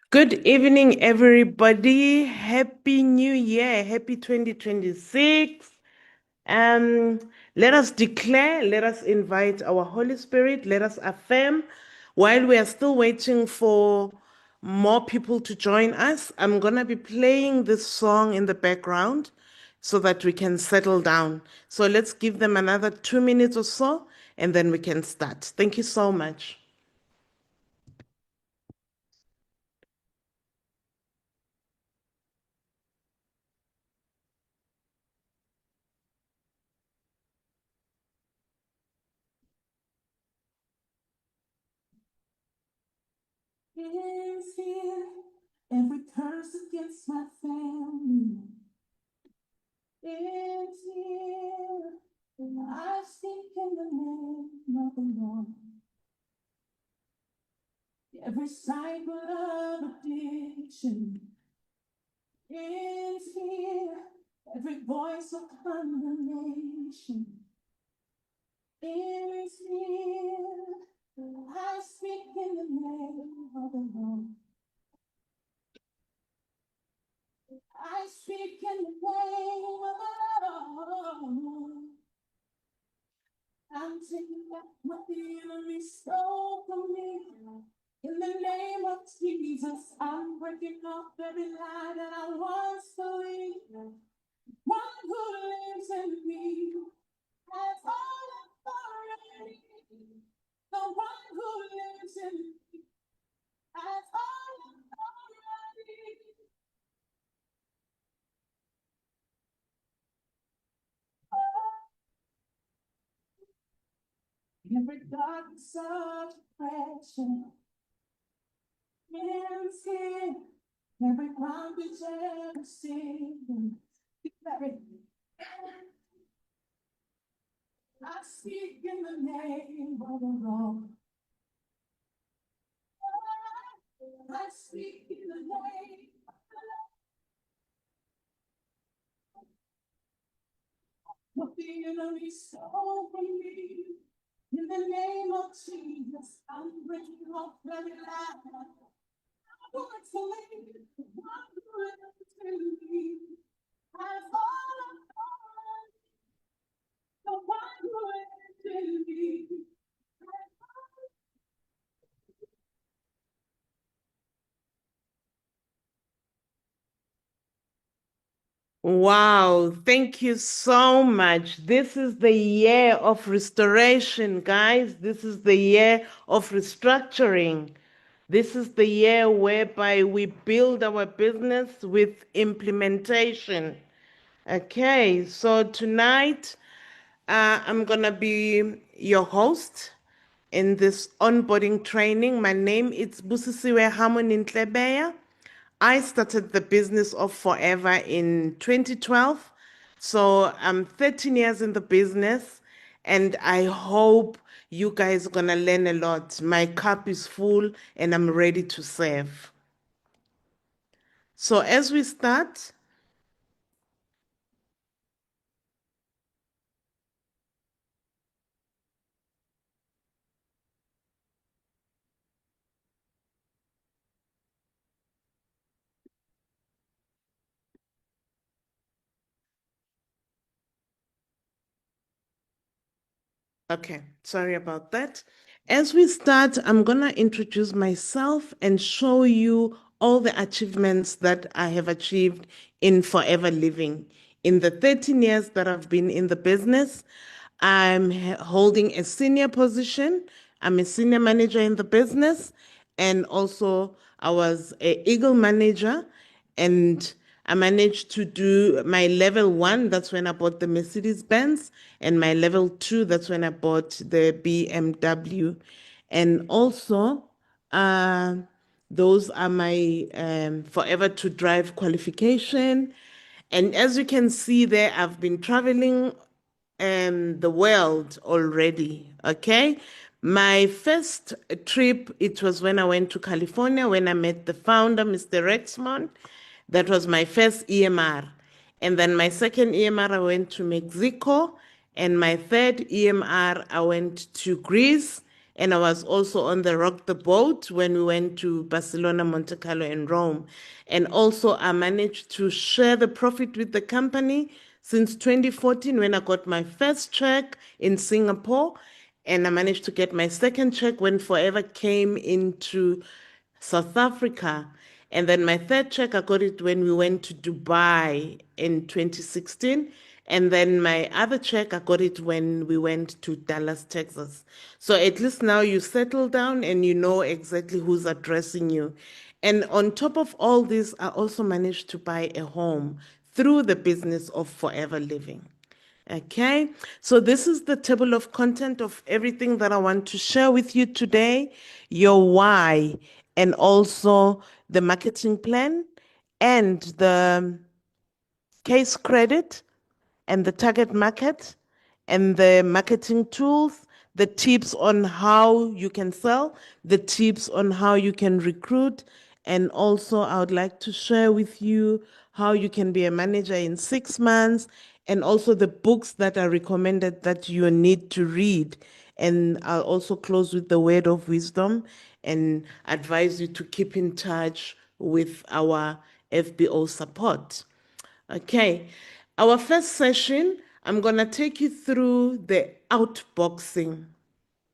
Good evening, everybody. Happy New Year. Happy 2026. Um, Let us declare, let us invite our Holy Spirit, let us affirm. While we are still waiting for more people to join us, I'm going to be playing this song in the background so that we can settle down. So let's give them another 2 minutes or so, and then we can start. Thank you so much. Is here every curse against my family is here. I speak in the name of the Lord. Every cycle of addiction is here. Every voice of condemnation is here. I speak in the name of the Lord. I speak in the name of the Lord. I'm taking back what the enemy stole from me. In the name of Jesus, I'm breaking off every lie that I once believed. One who lives in me has all authority. The one who lives in me has all authority. Every darkness of depression ends here. Every bondage ever seen. Declare it. I speak in the name of the Lord. I speak in the name of the Lord. What the enemy stole from me. In the name of Jesus, I'm breaking off every lie. I'm going to live. I'm going to me. I've all authority. The one who lives in me. Wow, thank you so much. This is the year of restoration, guys. This is the year of restructuring. This is the year whereby we build our business with implementation. Okay, so tonight I'm going to be your host in this onboarding training. My name is Busisiwe Nhlebeya. I started the business of Forever in 2012. So I'm 13 years in the business, and I hope you guys are going to learn a lot. My cup is full and I'm ready to serve. So as we start, okay, sorry about that. As we start, I'm going to introduce myself and show you all the achievements that I have achieved in Forever Living. In the 13 years that I've been in the business, I'm holding a senior position. I'm a senior manager in the business, and also I was a Eagle manager, and I managed to do my level one. That's when I bought the Mercedes Benz, and my level two. That's when I bought the BMW, and also uh, those are my forever to drive qualification. And as you can see there, I've been traveling the world already. Okay. My first trip, it was when I went to California, when I met the founder, Mr. Rexmond. That was my first EMR. And then my second EMR, I went to Mexico. And my third EMR, I went to Greece. And I was also on the Rock the Boat when we went to Barcelona, Monte Carlo, and Rome. And also, I managed to share the profit with the company since 2014 when I got my first check in Singapore. And I managed to get my second check when Forever came into South Africa. And then my third check, I got it when we went to Dubai in 2016. And then my other check, I got it when we went to Dallas, Texas. So at least now you settle down and you know exactly who's addressing you. And on top of all this, I also managed to buy a home through the business of Forever Living. Okay, so this is the table of content of everything that I want to share with you today, your why, and also the marketing plan and the case credit and the target market and the marketing tools, the tips on how you can sell, the tips on how you can recruit. And also, I would like to share with you how you can be a manager in 6 months and also the books that are recommended that you need to read. And I'll also close with the word of wisdom and advise you to keep in touch with our FBO support. Okay, our first session, I'm going to take you through the outboxing.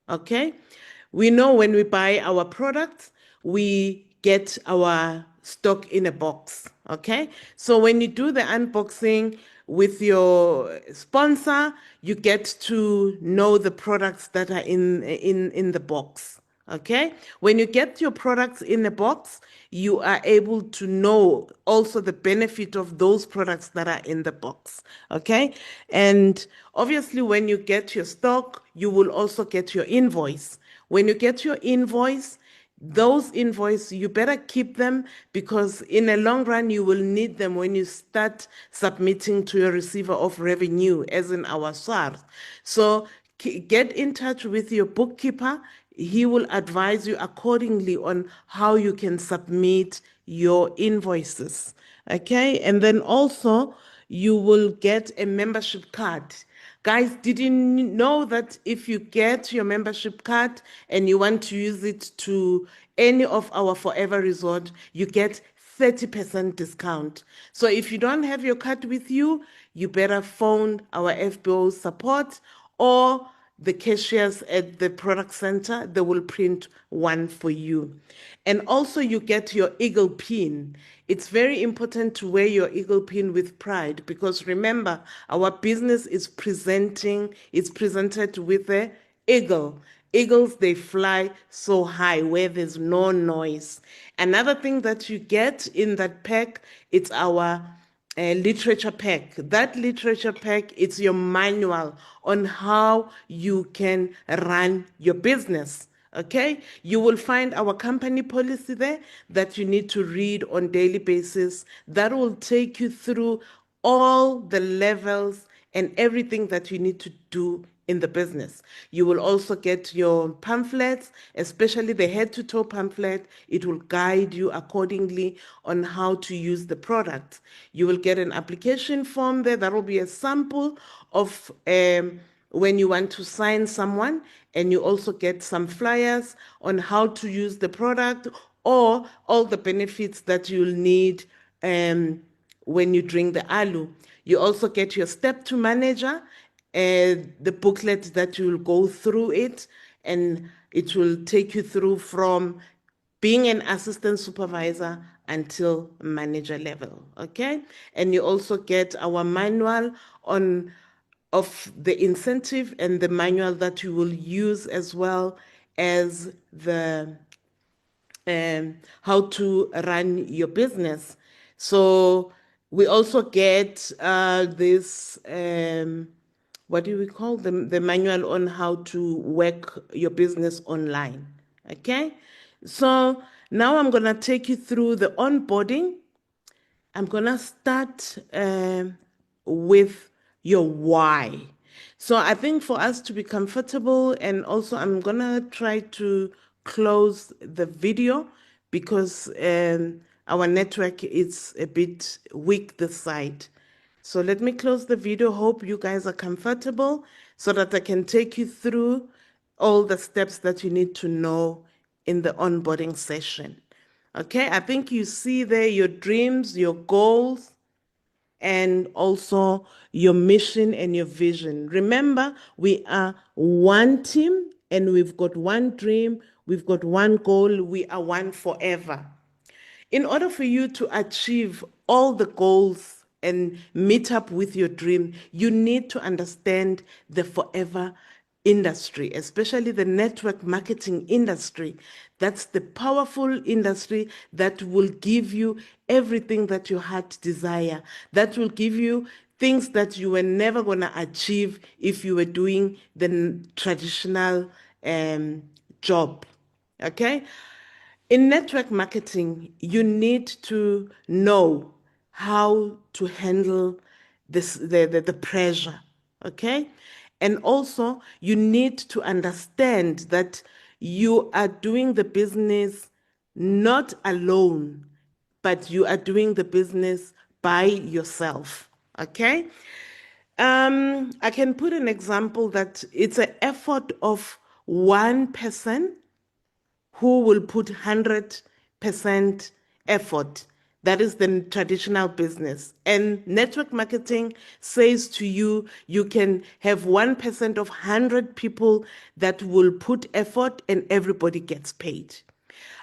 Okay, we know when we buy our products, we get our stock in a box. Okay, so when you do the unboxing with your sponsor, you get to know the products that are in the box. Okay, when you get your products in a box, you are able to know also the benefit of those products that are in the box. Okay, and obviously, when you get your stock, you will also get your invoice. When you get your invoice, those invoices, you better keep them because in a long run, you will need them when you start submitting to your receiver of revenue, as in our SARS. So get in touch with your bookkeeper. He will advise you accordingly on how you can submit your invoices. Okay. And then also, you will get a membership card. Guys, did you know that if you get your membership card and you want to use it to any of our Forever Resort, you get 30% discount. So if you don't have your card with you, you better phone our FBO support or the cashiers at the product center. They will print one for you. And also you get your eagle pin. It's very important to wear your eagle pin with pride because remember, our business is presented with a eagle. Eagles, they fly so high where there's no noise. Another thing that you get in that pack, it's our literature pack. That literature pack, it's your manual on how you can run your business. Okay, you will find our company policy there that you need to read on daily basis. That will take you through all the levels and everything that you need to do in the business. You will also get your pamphlets, especially the head to toe pamphlet. It will guide you accordingly on how to use the product. You will get an application form there. That will be a sample of when you want to sign someone, and you also get some flyers on how to use the product or all the benefits that you'll need when you drink the alu. You also get your step to manager, the booklet that you'll go through it, and it will take you through from being an assistant supervisor until manager level. Okay, and you also get our manual on of the incentive and the manual that you will use as well as the how to run your business. So we also get this what do we call them, the manual on how to work your business online. Okay, so now I'm going to take you through the onboarding. I'm going to start with your why. So I think for us to be comfortable, and also I'm going to try to close the video because our network is a bit weak this side. So let me close the video. Hope you guys are comfortable so that I can take you through all the steps that you need to know in the onboarding session. Okay, I think you see there your dreams, your goals, and also your mission and your vision. Remember, we are one team and we've got one dream, we've got one goal, we are one forever. In order for you to achieve all the goals and meet up with your dream, you need to understand the forever industry, especially the network marketing industry. That's the powerful industry that will give you everything that your heart desire, that will give you things that you were never going to achieve if you were doing the traditional job. Okay? In network marketing, you need to know how to handle the pressure, okay? And also, you need to understand that you are doing the business not alone, but you are doing the business by yourself, okay? I can put an example that it's an effort of one person who will put 100% effort. That is the traditional business. And network marketing says to you, you can have 1% of 100 people that will put effort and everybody gets paid.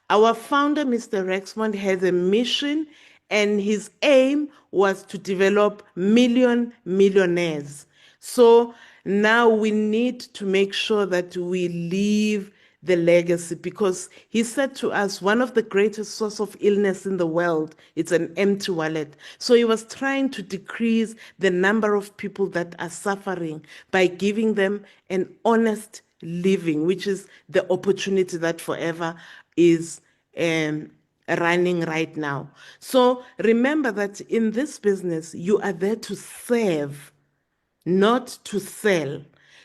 Our founder, Mr. Rexmond, has a mission, and his aim was to develop millionaires. So now we need to make sure that we leave the legacy, because he said to us, one of the greatest source of illness in the world, it's an empty wallet. So he was trying to decrease the number of people that are suffering by giving them an honest living, which is the opportunity that Forever is running right now. So remember that in this business, you are there to serve, not to sell.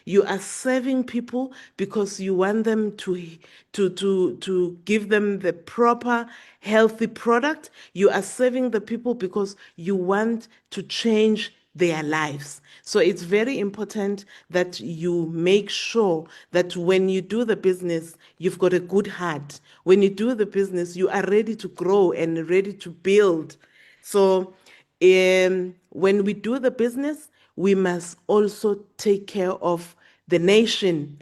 You are serving people because you want them to give them the proper healthy product. You are serving the people because you want to change their lives. So it's very important that you make sure that when you do the business, you've got a good heart. When you do the business, you are ready to grow and ready to build. So when we do the business, we must also take care of the nation.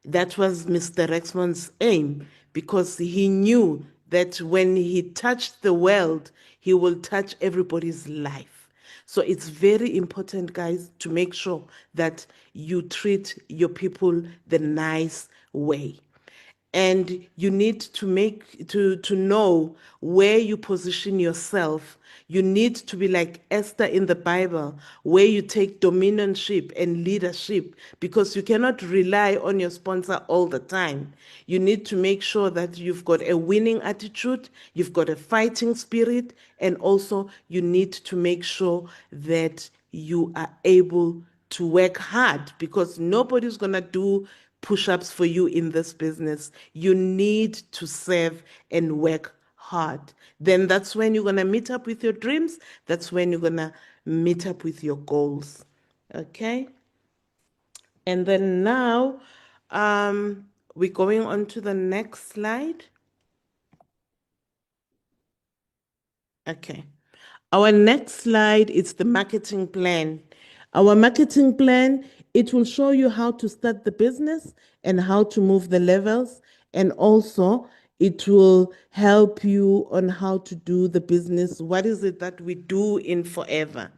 That was Mr. Rexmond's aim, because he knew that when he touched the world, he will touch everybody's life. So it's very important, guys, to make sure that you treat your people the nice way. And you need to know where you position yourself. You need to be like Esther in the Bible, where you take dominionship and leadership, because you cannot rely on your sponsor all the time. You need to make sure that you've got a winning attitude, you've got a fighting spirit, and also you need to make sure that you are able to work hard, because nobody's going to do push-ups for you in this business. You need to serve and work hard. Then that's when you're going to meet up with your dreams. That's when you're going to meet up with your goals. Okay? And then now we're going on to the next slide. Okay. Our next slide is the marketing plan. Our marketing plan, it will show you how to start the business and how to move the levels. And also, it will help you on how to do the business. What is it that we do in Forever?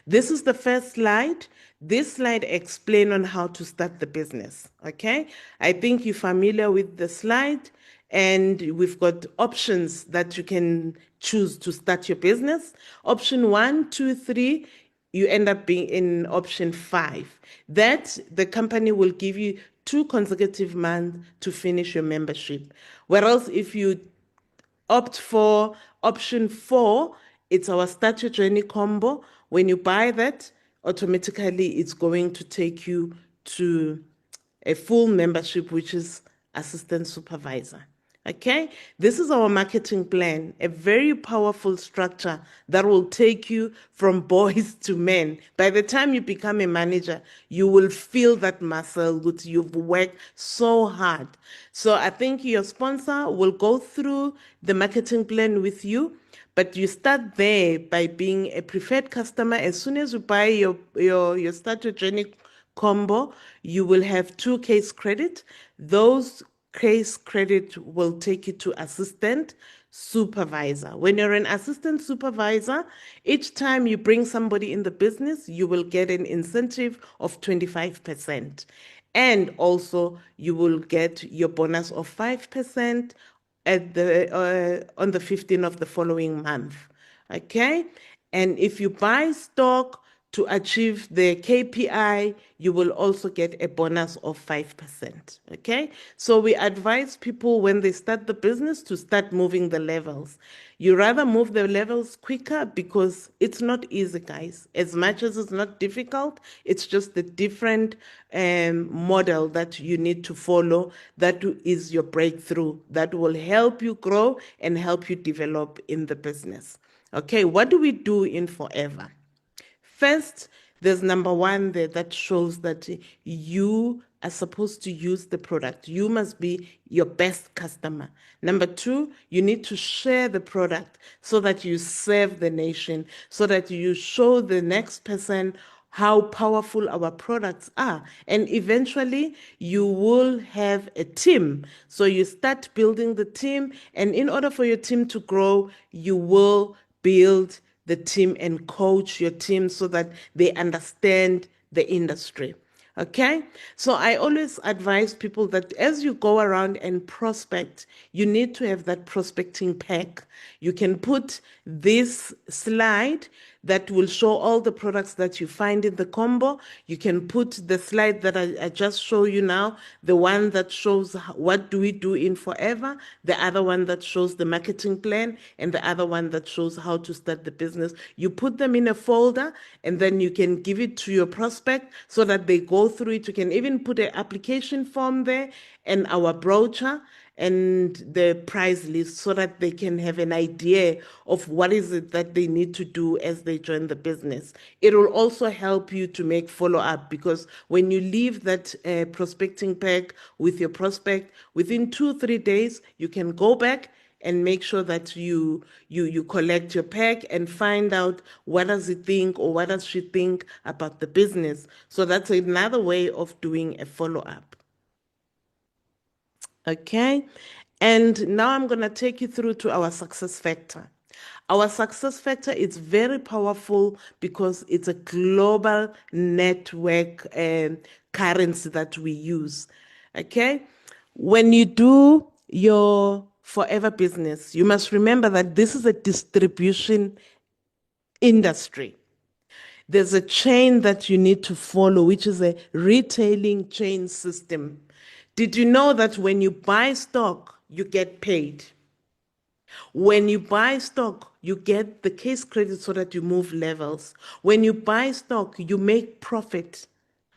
This is the first slide. This slide explains on how to start the business. Okay? I think you're familiar with the slide. And we've got options that you can choose to start your business. Option 1, 2, 3, you end up being in option 5. That the company will give you 2 consecutive months to finish your membership. Whereas if you opt for option 4, it's our Start Your Journey combo. When you buy that, automatically it's going to take you to a full membership, which is assistant supervisor. Okay, this is our marketing plan, a very powerful structure that will take you from boys to men. By the time you become a manager, you will feel that muscle that you've worked so hard. So I think your sponsor will go through the marketing plan with you, but you start there by being a preferred customer. As soon as you buy your strategic combo, you will have 2 case credit. Those case credit will take you to assistant supervisor. When you're an assistant supervisor, each time you bring somebody in the business, you will get an incentive of 25%. And also you will get your bonus of 5% at the on the 15th of the following month. Okay? And if you buy stock to achieve the KPI, you will also get a bonus of 5%. Okay? So we advise people when they start the business to start moving the levels. You rather move the levels quicker because it's not easy, guys. As much as it's not difficult, it's just a different model that you need to follow. That is your breakthrough that will help you grow and help you develop in the business. Okay, what do we do in Forever? First, there's number one there that shows that you are supposed to use the product. You must be your best customer. Number two, you need to share the product so that you serve the nation, so that you show the next person how powerful our products are. And eventually, you will have a team. So you start building the team. And in order for your team to grow, you will build the team and coach your team so that they understand the industry. Okay, so I always advise people that as you go around and prospect, you need to have that prospecting pack. You can put this slide that will show all the products that you find in the combo. You can put the slide that I just show you now, the one that shows what do we do in Forever, the other one that shows the marketing plan, and the other one that shows how to start the business. You put them in a folder, and then you can give it to your prospect so that they go through it. You can even put an application form there and our brochure and the price list so that they can have an idea of what is it that they need to do as they join the business. It will also help you to make follow-up because when you leave that prospecting pack with your prospect, within 2-3 days, you can go back and make sure that you collect your pack and find out what does he think or what does she think about the business. So that's another way of doing a follow-up. Okay. And now I'm going to take you through to our success factor. Our success factor is very powerful because it's a global network currency that we use. Okay. When you do your Forever business, you must remember that this is a distribution industry. There's a chain that you need to follow, which is a retailing chain system. Did you know that when you buy stock, you get paid? When you buy stock, you get the case credit so that you move levels. When you buy stock, you make profit.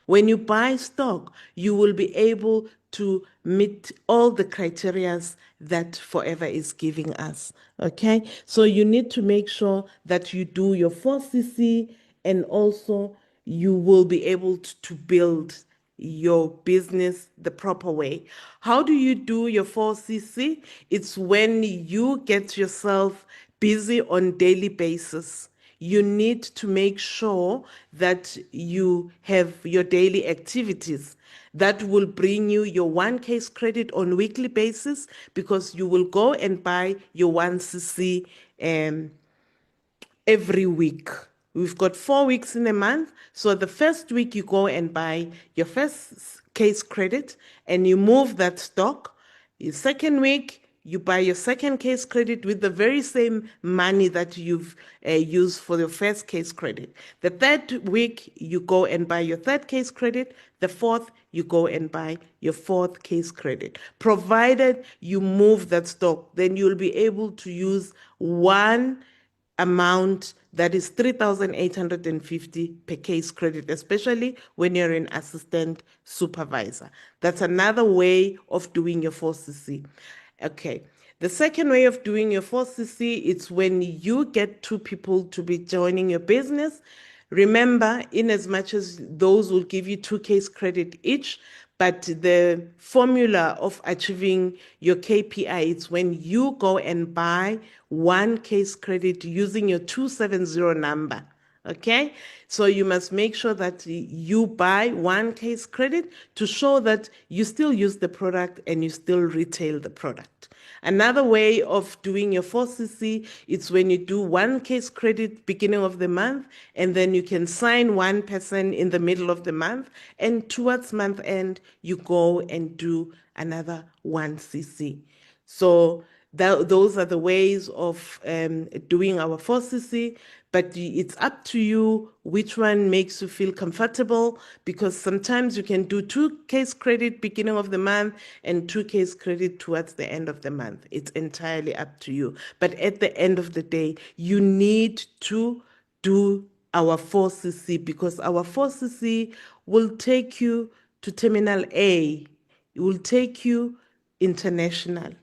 When you buy stock, you will be able to meet all the criterias that Forever is giving us. Okay, so you need to make sure that you do your 4CC and also you will be able to build your business the proper way. How do you do your 4CC? It's when you get yourself busy on daily basis. You need to make sure that you have your daily activities that will bring you your 1 case credit on weekly basis because you will go and buy your 1CC every week. We've got 4 weeks in a month. So the first week you go and buy your first case credit and you move that stock. The second week, you buy your second case credit with the very same money that you've used for your first case credit. The third week, you go and buy your third case credit. The fourth, you go and buy your fourth case credit. Provided you move that stock, then you'll be able to use one amount that is 3,850 per case credit, especially when you're an assistant supervisor. That's another way of doing your 4CC. Okay. The second way of doing your 4CC, it's when you get two people to be joining your business. Remember, in as much as those will give you 2 case credit each, but the formula of achieving your KPI, it's when you go and buy 1 case credit using your 270 number. Okay, so you must make sure that you buy 1 case credit to show that you still use the product and you still retail the product. Another way of doing your 4CC, it's when you do 1 case credit beginning of the month, and then you can sign one person in the middle of the month, and towards month end, you go and do another 1CC. So those are the ways of doing our 4CC, but it's up to you which one makes you feel comfortable, because sometimes you can do 2 case credit beginning of the month and 2 case credit towards the end of the month. It's entirely up to you. But at the end of the day, you need to do our 4CC, because our 4CC will take you to Terminal A. It will take you international,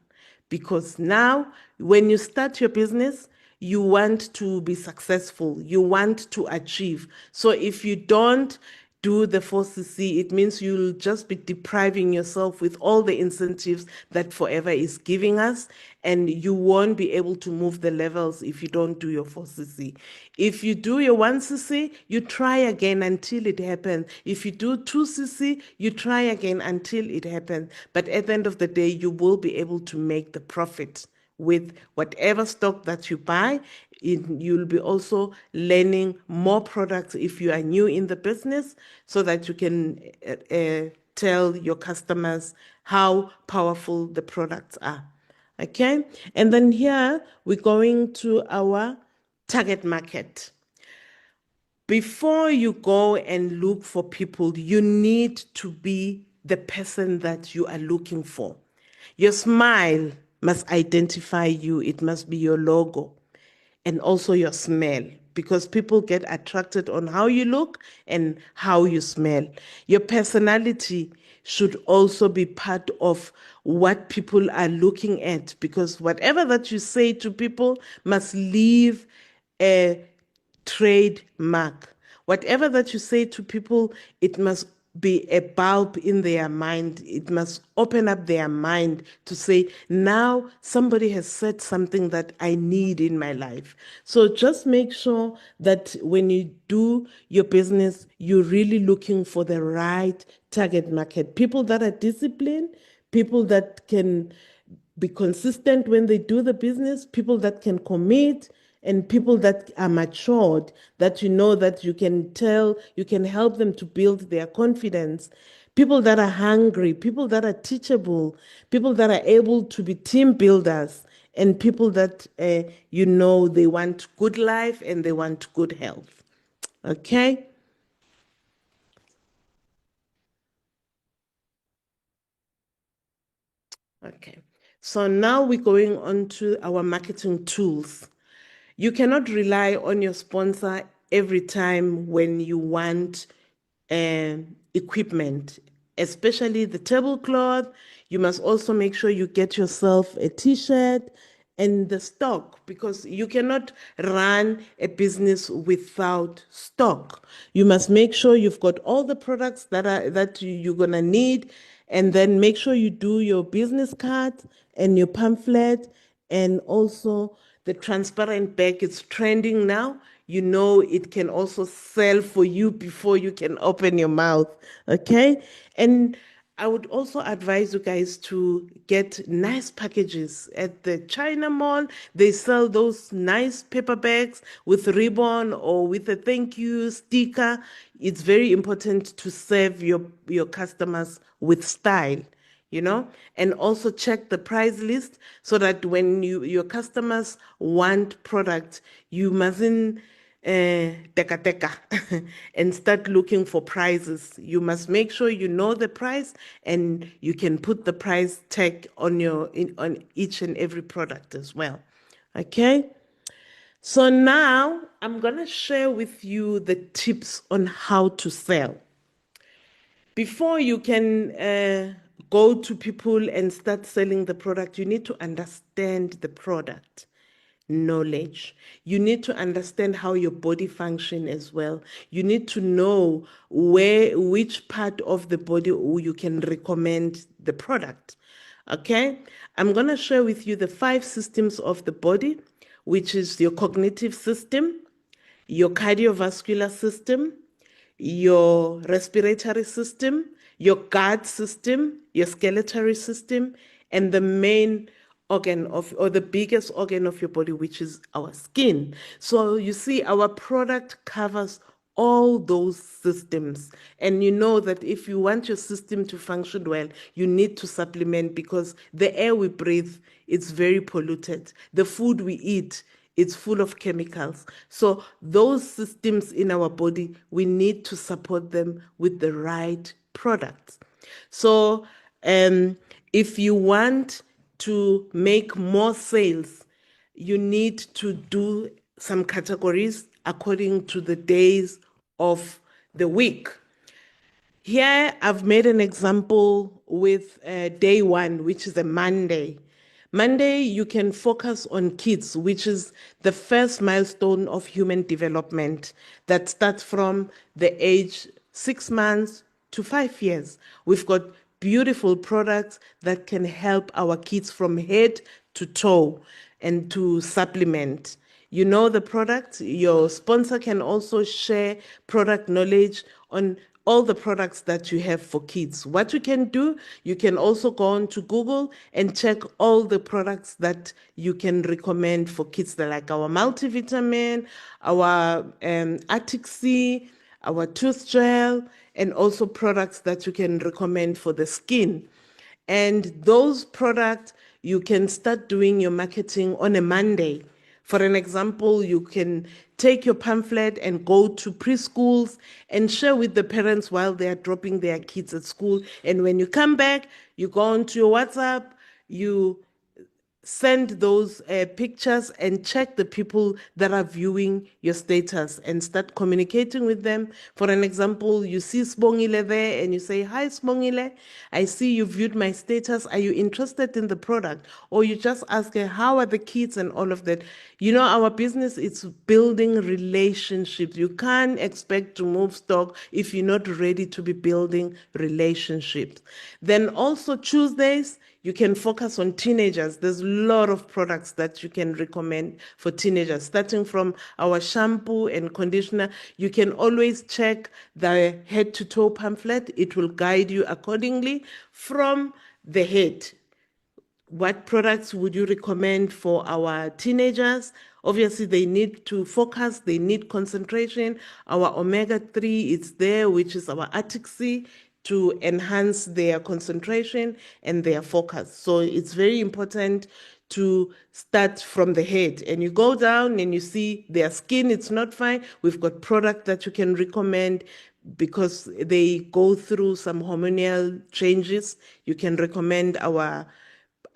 because now when you start your business, you want to be successful, you want to achieve. So if you don't do the 4CC, it means you'll just be depriving yourself with all the incentives that Forever is giving us, and you won't be able to move the levels if you don't do your 4CC. If you do your 1CC, you try again until it happens. If you do 2CC, you try again until it happens. But at the end of the day, you will be able to make the profit with whatever stock that you buy. You'll be also learning more products if you are new in the business, so that you can tell your customers how powerful the products are. Okay, and then here we're going to our target market. Before you go and look for people, you need to be the person that you are looking for. Your smile must identify you, it must be your logo, and also your smell, because people get attracted on how you look and how you smell. Your personality should also be part of what people are looking at, because whatever that you say to people must leave a trademark. Whatever that you say to people, it must be a bulb in their mind. It must open up their mind to say, now somebody has said something that I need in my life. So just make sure that when you do your business, you're really looking for the right target market. People that are disciplined, people that can be consistent when they do the business, people that can commit, and people that are matured, that you know that you can tell, you can help them to build their confidence. People that are hungry, people that are teachable, people that are able to be team builders, and people that you know they want good life and they want good health. Okay? Okay. So now we're going on to our marketing tools. You cannot rely on your sponsor every time when you want equipment, especially the tablecloth. You must also make sure you get yourself a t-shirt and the stock, because you cannot run a business without stock. You must make sure you've got all the products that you're gonna need, and then make sure you do your business card and your pamphlet, and also the transparent bag is trending now. You know, it can also sell for you before you can open your mouth. Okay. And I would also advise you guys to get nice packages at the China Mall. They sell those nice paper bags with ribbon or with a thank you sticker. It's very important to serve your customers with style, you know, and also check the price list, so that when your customers want products, you mustn't teka teka and start looking for prices. You must make sure you know the price, and you can put the price tag on on each and every product as well. Okay, so now I'm gonna share with you the tips on how to sell. Before you can go to people and start selling the product, you need to understand the product knowledge. You need to understand how your body function as well. You need to know which part of the body you can recommend the product. Okay, I'm going to share with you the 5 systems of the body, which is your cognitive system, your cardiovascular system, your respiratory system, your gut system, your skeletal system, and the main organ of, or the biggest organ of your body, which is our skin. So you see, our product covers all those systems. And you know that if you want your system to function well, you need to supplement, because the air we breathe, it's very polluted. The food we eat, it's full of chemicals. So those systems in our body, we need to support them with the right products. So if you want to make more sales, you need to do some categories according to the days of the week. Here, I've made an example with day 1, which is a Monday. Monday, you can focus on kids, which is the first milestone of human development that starts from the age 6 months to 5 years. We've got beautiful products that can help our kids from head to toe and to supplement. You know the product. Your sponsor can also share product knowledge on all the products that you have for kids. What you can do, you can also go on to Google and check all the products that you can recommend for kids. They're like our multivitamin, our Arctic Sea, our tooth gel, and also products that you can recommend for the skin. And those products, you can start doing your marketing on a Monday. For an example, you can take your pamphlet and go to preschools and share with the parents while they are dropping their kids at school. And when you come back, you go onto your WhatsApp, you send those pictures and check the people that are viewing your status and start communicating with them. For an example, you see Sbongile there and you say, "Hi, Sbongile, I see you viewed my status. Are you interested in the product?" Or you just ask her, "How are the kids?" and all of that. You know, our business is building relationships. You can't expect to move stock if you're not ready to be building relationships. Then also Tuesdays, you can focus on teenagers. There's a lot of products that you can recommend for teenagers, starting from our shampoo and conditioner. You can always check the head to toe pamphlet. It will guide you accordingly from the head. What products would you recommend for our teenagers? Obviously, they need to focus, they need concentration. Our omega-3 is there, which is our Arctic Sea, to enhance their concentration and their focus. So it's very important to start from the head, and you go down and you see their skin, it's not fine. We've got product that you can recommend because they go through some hormonal changes. You can recommend our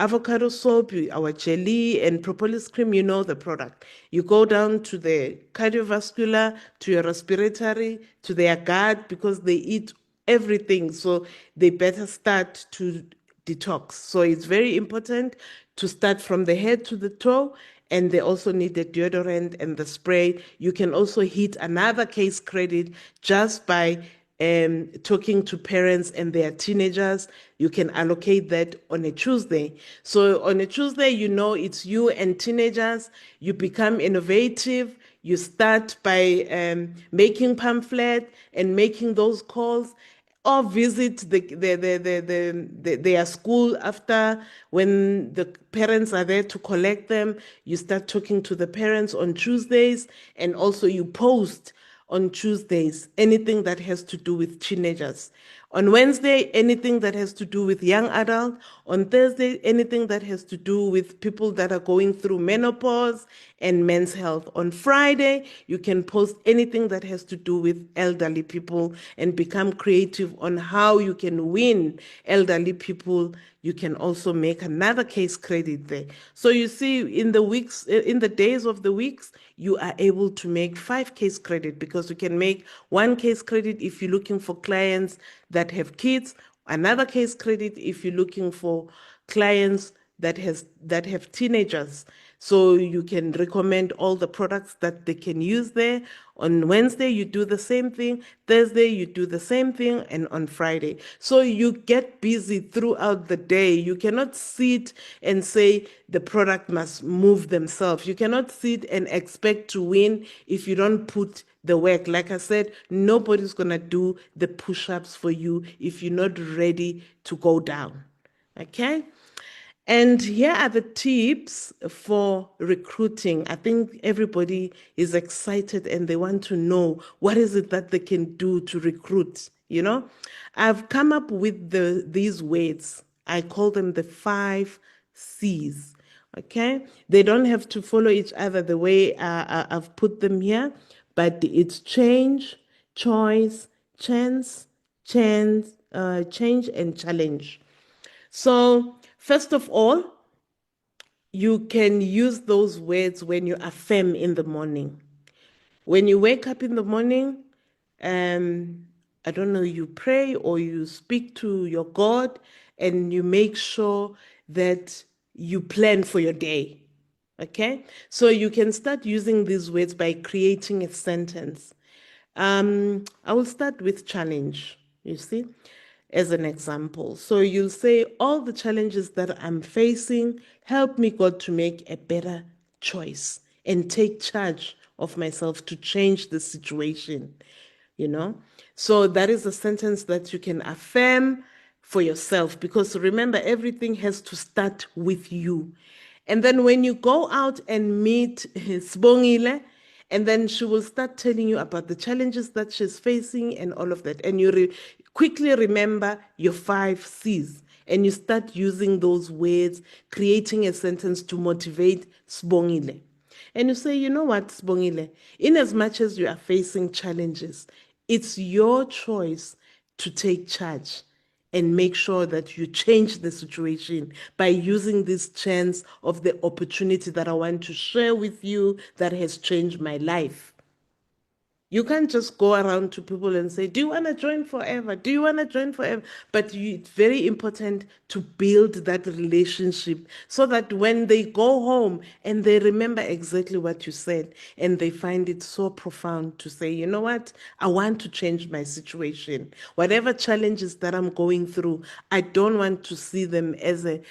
avocado soap, our jelly, and propolis cream. You know the product. You go down to the cardiovascular, to your respiratory, to their gut, because they eat everything. So they better start to detox. So it's very important to start from the head to the toe. And they also need the deodorant and the spray. You can also hit another case credit just by talking to parents and their teenagers. You can allocate that on a Tuesday. So on a Tuesday, you know it's you and teenagers. You become innovative. You start by making pamphlet and making those calls, or visit their school after, when the parents are there to collect them. You start talking to the parents on Tuesdays, and also you post on Tuesdays anything that has to do with teenagers. On Wednesday, anything that has to do with young adult. On Thursday, anything that has to do with people that are going through menopause and men's health. On Friday, you can post anything that has to do with elderly people and become creative on how you can win elderly people. You can also make another case credit there. So you see, in the days of the weeks, you are able to make 5 case credit, because you can make 1 case credit if you're looking for clients that have kids, Another case credit if you're looking for clients that have teenagers. So you can recommend all the products that they can use there. On Wednesday, you do the same thing. Thursday, you do the same thing. And on Friday. So you get busy throughout the day. You cannot sit and say the product must move themselves. You cannot sit and expect to win if you don't put the work. Like I said, nobody's going to do the push-ups for you if you're not ready to go down. Okay? And here are the tips for recruiting. I think everybody is excited and they want to know what is it that they can do to recruit, you know? I've come up with these words. I call them the 5 C's. Okay? They don't have to follow each other the way I've put them here, but it's change, choice, change, and challenge. So, first of all, you can use those words when you affirm in the morning. When you wake up in the morning, I don't know, you pray or you speak to your God and you make sure that you plan for your day. Okay? So you can start using these words by creating a sentence. I will start with challenge, you see, as an example. So you'll say, all the challenges that I'm facing, help me, God, to make a better choice and take charge of myself to change the situation, you know? So that is a sentence that you can affirm for yourself because remember, everything has to start with you. And then when you go out and meet Sbongile, and then she will start telling you about the challenges that she's facing and all of that. And you quickly remember your 5 C's and you start using those words, creating a sentence to motivate Sbongile. And you say, you know what, Sbongile, in as much as you are facing challenges, it's your choice to take charge and make sure that you change the situation by using this chance of the opportunity that I want to share with you that has changed my life. You can't just go around to people and say, do you want to join forever? Do you want to join forever? But it's very important to build that relationship so that when they go home and they remember exactly what you said and they find it so profound to say, you know what? I want to change my situation. Whatever challenges that I'm going through, I don't want to see them as a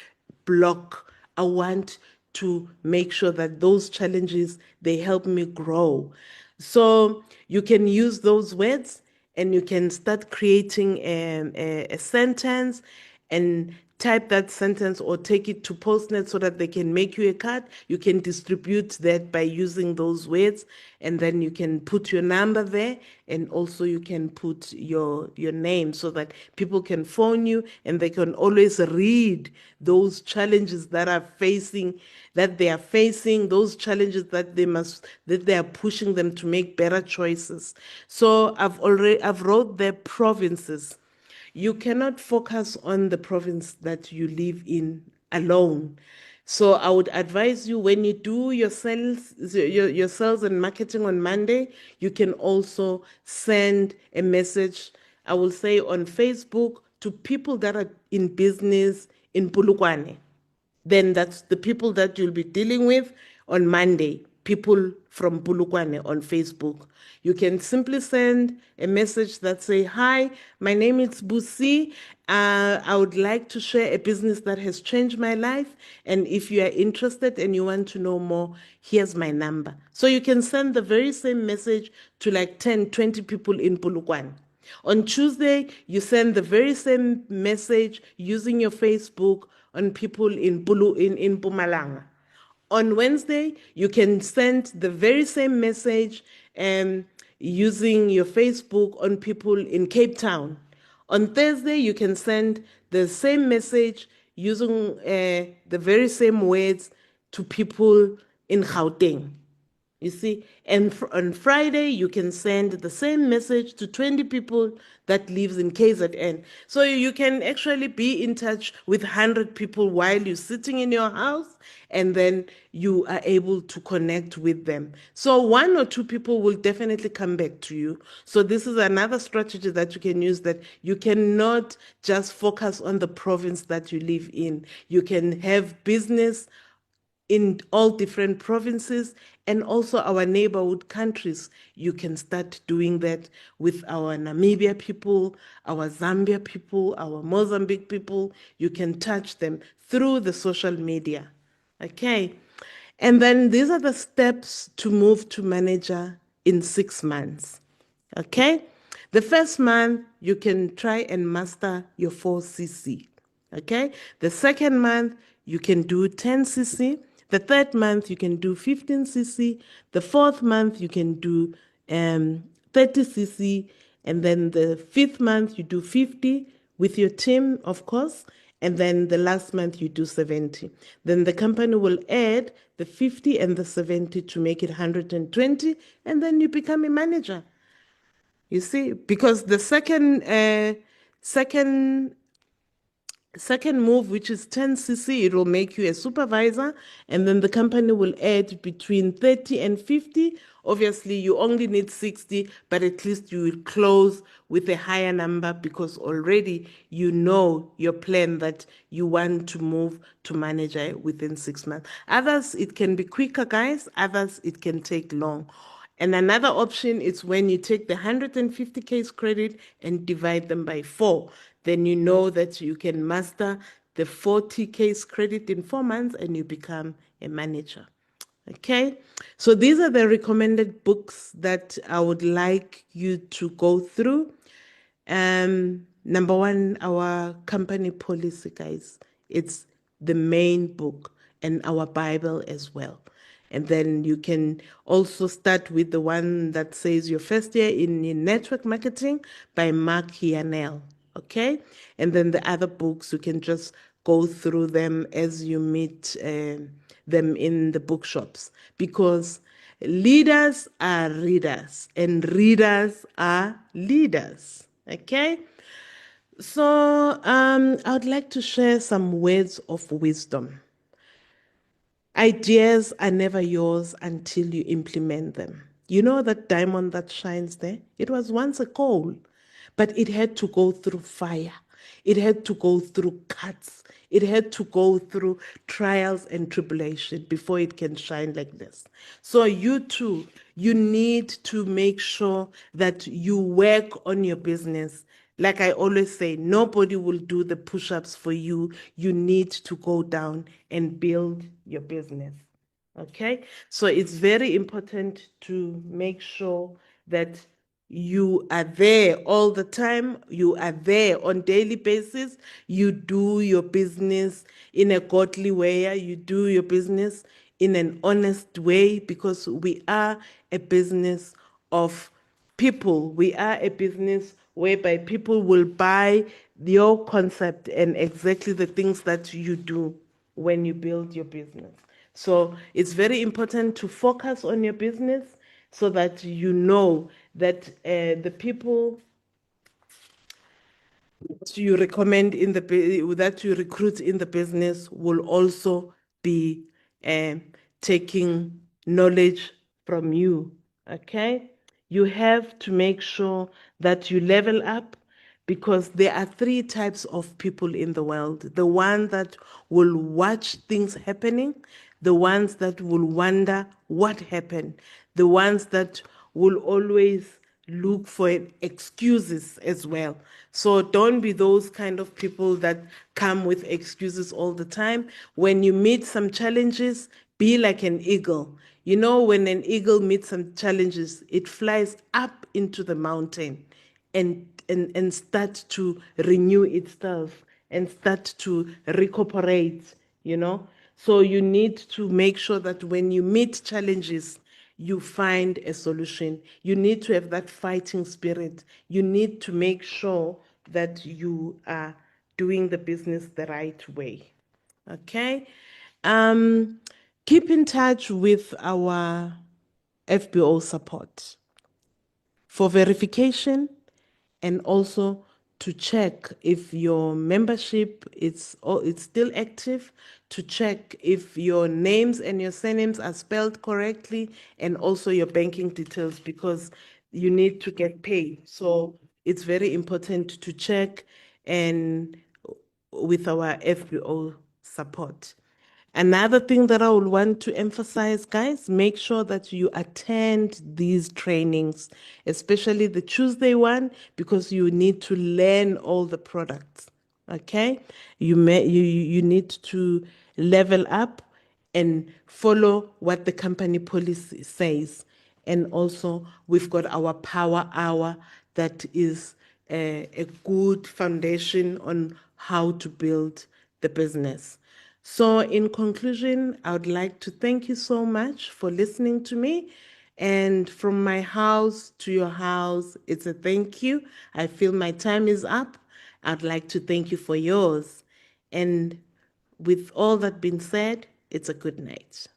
block. I want to make sure that those challenges, they help me grow. So you can use those words and you can start creating a sentence and type that sentence or take it to Postnet so that they can make you a card. You can distribute that by using those words, and then you can put your number there, and also you can put your name so that people can phone you and they can always read those challenges that they are facing, those challenges that they are pushing them to make better choices. So I've wrote their provinces. You cannot focus on the province that you live in alone. So I would advise you when you do your sales and marketing on Monday, you can also send a message, I will say on Facebook, to people that are in business in Pulukwane. Then that's the people that you'll be dealing with on Monday, people from Bulukwane on Facebook. You can simply send a message that say, hi, my name is Busi. I would like to share a business that has changed my life. And if you are interested and you want to know more, here's my number. So you can send the very same message to like 10, 20 people in Bulukwane. On Tuesday, you send the very same message using your Facebook on people in Mpumalanga. On Wednesday, you can send the very same message using your Facebook on people in Cape Town. On Thursday, you can send the same message using the very same words to people in Gauteng. You see, and on Friday, you can send the same message to 20 people that lives in KZN. So you can actually be in touch with 100 people while you're sitting in your house and then you are able to connect with them. So one or two people will definitely come back to you. So this is another strategy that you can use, that you cannot just focus on the province that you live in. You can have business in all different provinces and also our neighborhood countries. You can start doing that with our Namibia people, our Zambia people, our Mozambique people. You can touch them through the social media. Okay. And then these are the steps to move to manager in 6 months. Okay. The first month, you can try and master your 4cc. Okay. The second month, you can do 10cc. The third month, you can do 15cc. The fourth month, you can do 30cc. And then the fifth month, you do 50 with your team, of course. And then the last month, you do 70. Then the company will add the 50 and the 70 to make it 120. And then you become a manager. You see, because the second second move, which is 10cc, it will make you a supervisor, and then the company will add between 30 and 50. Obviously, you only need 60, but at least you will close with a higher number because already you know your plan that you want to move to manager within 6 months. Others, it can be quicker, guys. Others, it can take long. And another option is when you take the 150 case credit and divide them by 4. Then you know that you can master the 40 case credit in 4 months and you become a manager. Okay, so these are the recommended books that I would like you to go through. Number one, our company policy, guys. It's the main book and our Bible as well. And then you can also start with the one that says your first year in network marketing by Mark Hianel. Okay. And then the other books, you can just go through them as you meet them in the bookshops, because leaders are readers and readers are leaders. Okay. So I would like to share some words of wisdom. Ideas are never yours until you implement them. You know that diamond that shines there? It was once a coal, but it had to go through fire. It had to go through cuts. It had to go through trials and tribulation before it can shine like this. So you too, you need to make sure that you work on your business. Like I always say, nobody will do the push-ups for you. You need to go down and build your business. Okay? So it's very important to make sure that you are there all the time. You are there on daily basis. You do your business in a godly way. You do your business in an honest way, because we are a business of people. We are a business whereby people will buy your concept and exactly the things that you do when you build your business. So it's very important to focus on your business so that you know that the people that you recommend in that you recruit in the business will also be um, taking knowledge from you. Okay, you have to make sure that you level up, because there are three types of people in the world: the one that will watch things happening, the ones that will wonder what happened, the ones that will always look for excuses as well. So don't be those kind of people that come with excuses all the time. When you meet some challenges, be like an eagle. You know, when an eagle meets some challenges, it flies up into the mountain and start to renew itself and start to recuperate, you know. So you need to make sure that when you meet challenges, you find a solution. You need to have that fighting spirit. You need to make sure that you are doing the business the right way. Okay? Keep in touch with our FBO support for verification and also to check if your membership it's still active, to check if your names and your surnames are spelled correctly, and also your banking details, because you need to get paid. So it's very important to check, and with our FBO support. Another thing that I would want to emphasize, guys, make sure that you attend these trainings, especially the Tuesday one, because you need to learn all the products. Okay? You need to level up and follow what the company policy says. And also, we've got our power hour that is a good foundation on how to build the business. So, in conclusion, I would like to thank you so much for listening to me. And from my house to your house, it's a thank you. I feel my time is up. I'd like to thank you for yours. And with all that being said, it's a good night.